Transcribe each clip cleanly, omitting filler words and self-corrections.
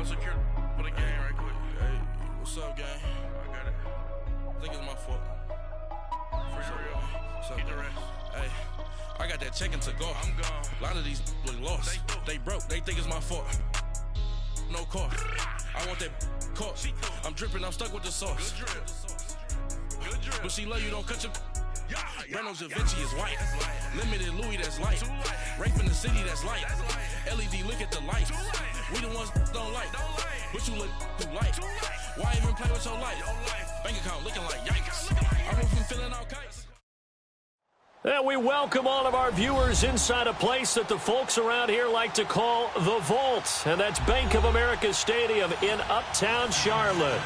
secure for the game right quick. Hey, what's up, gang? I got it. I think it's my fault. For real. Get the rest. Hey, I got that check-in to go. I'm gone. A lot of these look lost. They broke. They think it's my fault. No car. I want that caught. I'm dripping. I'm stuck with the sauce. Good drip. Good drip. But she love you. Don't cut your. Breno Da Vinci is white. Limited Louis, that's light. Rape in the city, that's light. LED, look at the light. We the ones don't like. But you look too light. Why even play with your life? Bank account looking like yikes. I went from feeling all kites. And we welcome all of our viewers inside a place that the folks around here like to call the Vault. And that's Bank of America Stadium in Uptown Charlotte.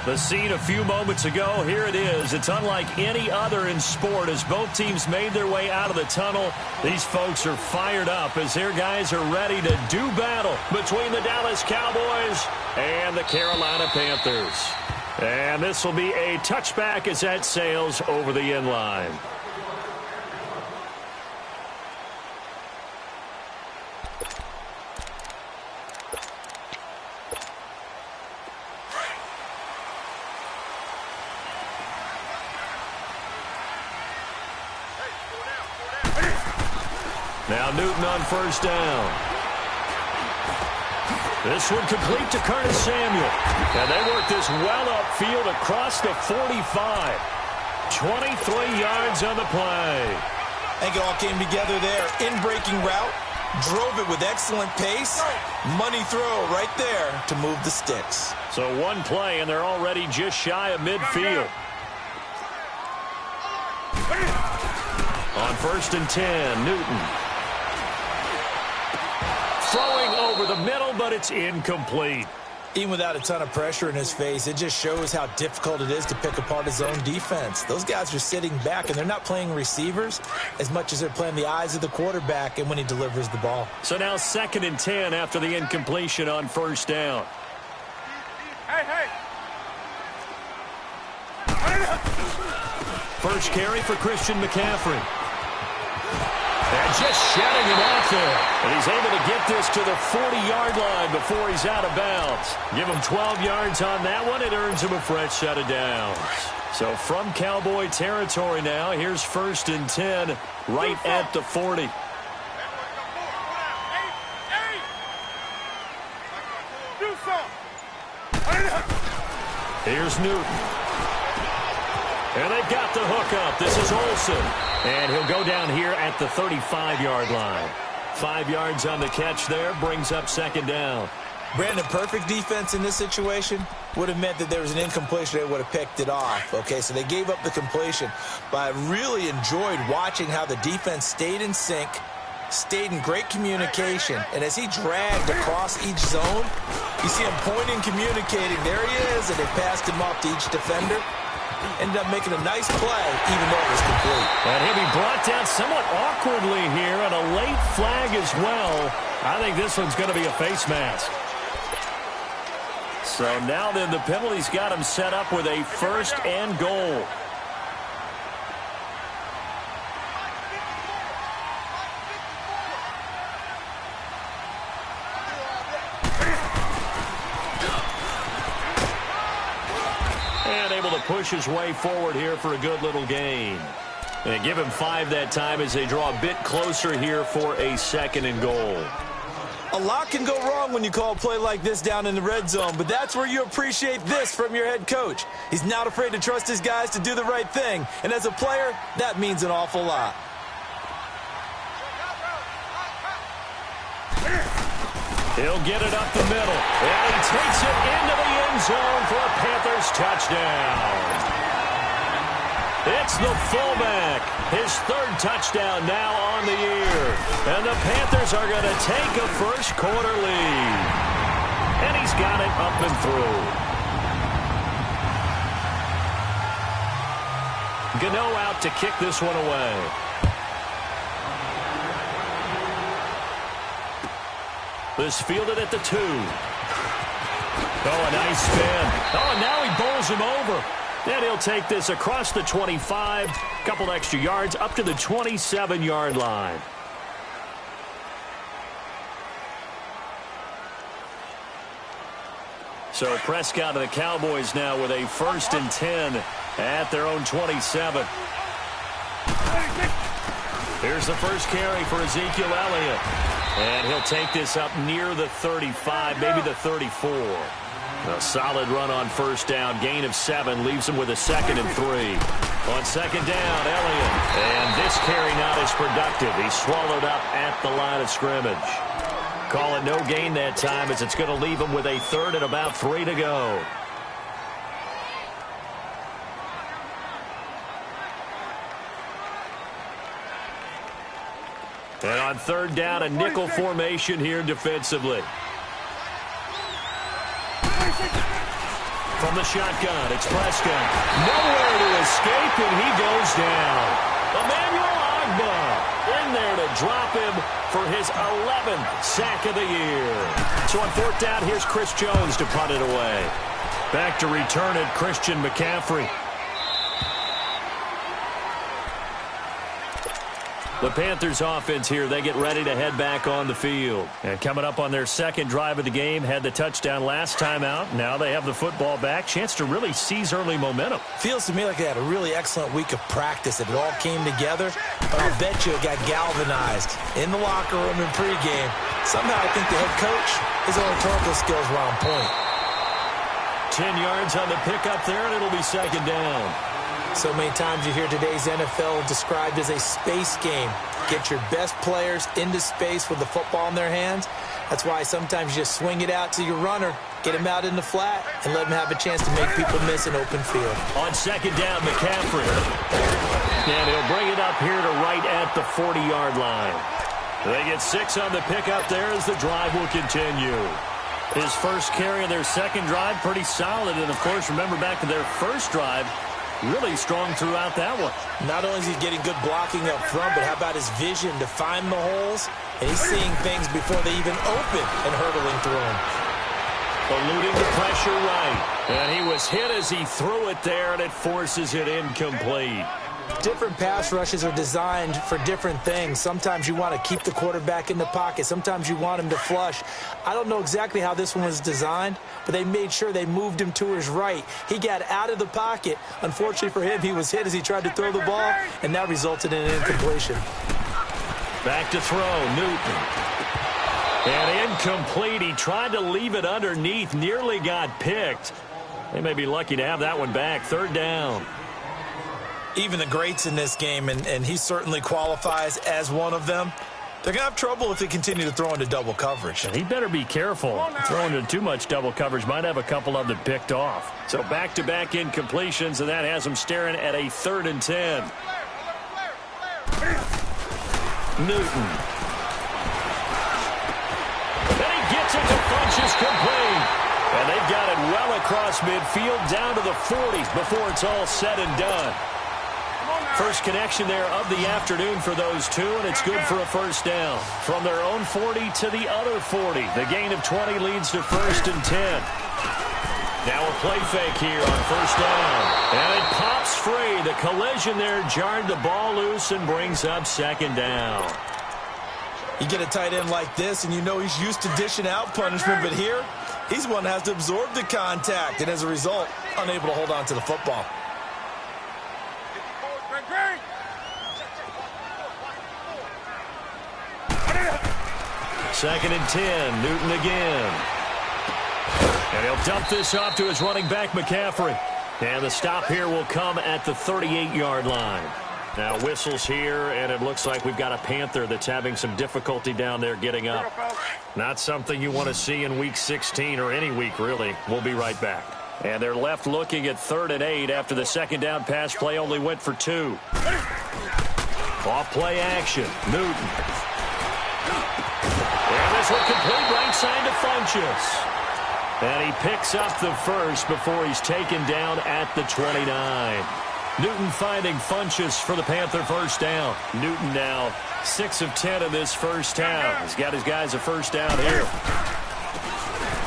The scene a few moments ago, here it is. It's unlike any other in sport as both teams made their way out of the tunnel. These folks are fired up as their guys are ready to do battle between the Dallas Cowboys and the Carolina Panthers. And this will be a touchback as that sails over the end line. Now Newton on first down. This one complete to Curtis Samuel. And they work this well upfield across the 45. 23 yards on the play. I think it all came together there. In-breaking route. Drove it with excellent pace. Money throw right there to move the sticks. So one play, and they're already just shy of midfield. On first and 10, Newton. Throwing over the middle, but it's incomplete. Even without a ton of pressure in his face, it just shows how difficult it is to pick apart his own defense. Those guys are sitting back, and they're not playing receivers as much as they're playing the eyes of the quarterback and when he delivers the ball. So now second and 10 after the incompletion on first down. First carry for Christian McCaffrey. And just shedding him off there. And he's able to get this to the 40-yard line before he's out of bounds. Give him 12 yards on that one. It earns him a fresh set of downs. So from Cowboy territory now, here's first and 10 right at the 40. Here's Newton. And they've got the hook up. This is Olsen. And he'll go down here at the 35-yard line. 5 yards on the catch there. Brings up second down. Brandon, perfect defense in this situation would have meant that there was an incompletion. They would have picked it off. Okay, so they gave up the completion. But I really enjoyed watching how the defense stayed in sync, stayed in great communication. And as he dragged across each zone, you see him pointing, communicating. There he is, and they passed him off to each defender. Ended up making a nice play, even though it was complete. And he'll be brought down somewhat awkwardly here, and a late flag as well. I think this one's going to be a face mask. So now then the penalty's got him set up with a first and goal. And able to push his way forward here for a good little gain. And give him 5 that time as they draw a bit closer here for a second and goal. A lot can go wrong when you call a play like this down in the red zone, but that's where you appreciate this from your head coach. He's not afraid to trust his guys to do the right thing, and as a player, that means an awful lot. He'll get it up the middle, and he takes it into the end zone for a Panthers touchdown. It's the fullback, his third touchdown now on the year. And the Panthers are going to take a first quarter lead. And he's got it up and through. Gano out to kick this one away. This fielded at the 2. Oh, a nice spin. Oh, and now he bowls him over. And he'll take this across the 25, couple extra yards, up to the 27-yard line. So Prescott and the Cowboys now with a 1st and 10 at their own 27. Here's the first carry for Ezekiel Elliott. And he'll take this up near the 35, maybe the 34. A solid run on 1st down. Gain of 7 leaves him with a 2nd and 3. On 2nd down, Elliott. And this carry not as productive. He's swallowed up at the line of scrimmage. Call it no gain that time as it's going to leave him with a 3rd and about 3 to go. And on 3rd down, a nickel formation here defensively. From the shotgun, it's Prescott. Nowhere to escape, and he goes down. Emmanuel Ogbah in there to drop him for his 11th sack of the year. So on 4th down, here's Chris Jones to punt it away. Back to return it, Christian McCaffrey. The Panthers offense here, they get ready to head back on the field. And coming up on their 2nd drive of the game, had the touchdown last time out. Now they have the football back. Chance to really seize early momentum. Feels to me like they had a really excellent week of practice. It all came together, but I'll bet you it got galvanized in the locker room in pregame. Somehow I think the head coach, his rhetorical skills were on point. 10 yards on the pickup there, and it'll be 2nd down. So many times you hear today's NFL described as a space game. Get your best players into space with the football in their hands. That's why sometimes you just swing it out to your runner, get him out in the flat, and let him have a chance to make people miss an open field. On 2nd down, McCaffrey. And he'll bring it up here to right at the 40-yard line. They get 6 on the pickup there as the drive will continue. His first carry of their 2nd drive, pretty solid. And, of course, remember back to their 1st drive, really strong throughout that one. Not only is he getting good blocking up front, but how about his vision to find the holes? And he's seeing things before they even open and hurdling through them. Eluding the pressure right. And he was hit as he threw it there, and it forces it incomplete. Different pass rushes are designed for different things. Sometimes you want to keep the quarterback in the pocket. Sometimes you want him to flush. I don't know exactly how this one was designed, but they made sure they moved him to his right. He got out of the pocket. Unfortunately for him, he was hit as he tried to throw the ball, and that resulted in an incompletion. Back to throw, Newton. And incomplete. He tried to leave it underneath, nearly got picked. They may be lucky to have that one back. 3rd down. Even the greats in this game, and he certainly qualifies as one of them, they're going to have trouble if they continue to throw into double coverage. And he better be careful. Throwing into too much double coverage might have a couple of them picked off. So back-to-back incompletions, and that has him staring at a 3rd and 10. Newton. And he gets it to Funchess complete. And they've got it well across midfield down to the 40 before it's all said and done. First connection there of the afternoon for those two, and it's good for a 1st down. From their own 40 to the other 40. The gain of 20 leads to 1st and 10. Now a play fake here on 1st down. And it pops free. The collision there jarred the ball loose and brings up 2nd down. You get a tight end like this, and you know he's used to dishing out punishment, but here, he's one that has to absorb the contact, and as a result, unable to hold on to the football. 2nd and 10, Newton again. And he'll dump this off to his running back, McCaffrey. And the stop here will come at the 38-yard line. Now whistles here, and it looks like we've got a Panther that's having some difficulty down there getting up. Not something you want to see in Week 16 or any week, really. We'll be right back. And they're left looking at 3rd and 8 after the 2nd down pass play only went for 2. Off play action, Newton. And this one complete right side to Funchess. And he picks up the 1st before he's taken down at the 29. Newton finding Funchess for the Panther 1st down. Newton now 6 of 10 in this 1st half. He's got his guys a 1st down here.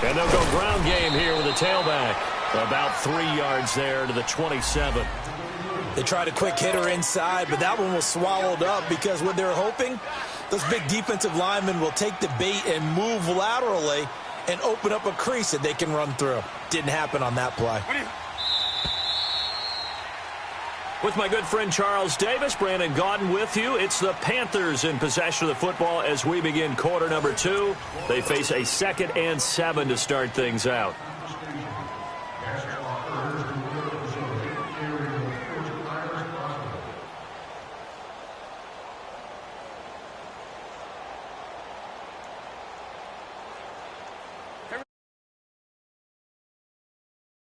And they'll go ground game here with a tailback. About 3 yards there to the 27. They tried a quick hitter inside, but that one was swallowed up because what they're hoping, those big defensive linemen will take the bait and move laterally and open up a crease that they can run through. Didn't happen on that play. With my good friend Charles Davis, Brandon Gaudin with you. It's the Panthers in possession of the football as we begin quarter number 2. They face a 2nd and 7 to start things out.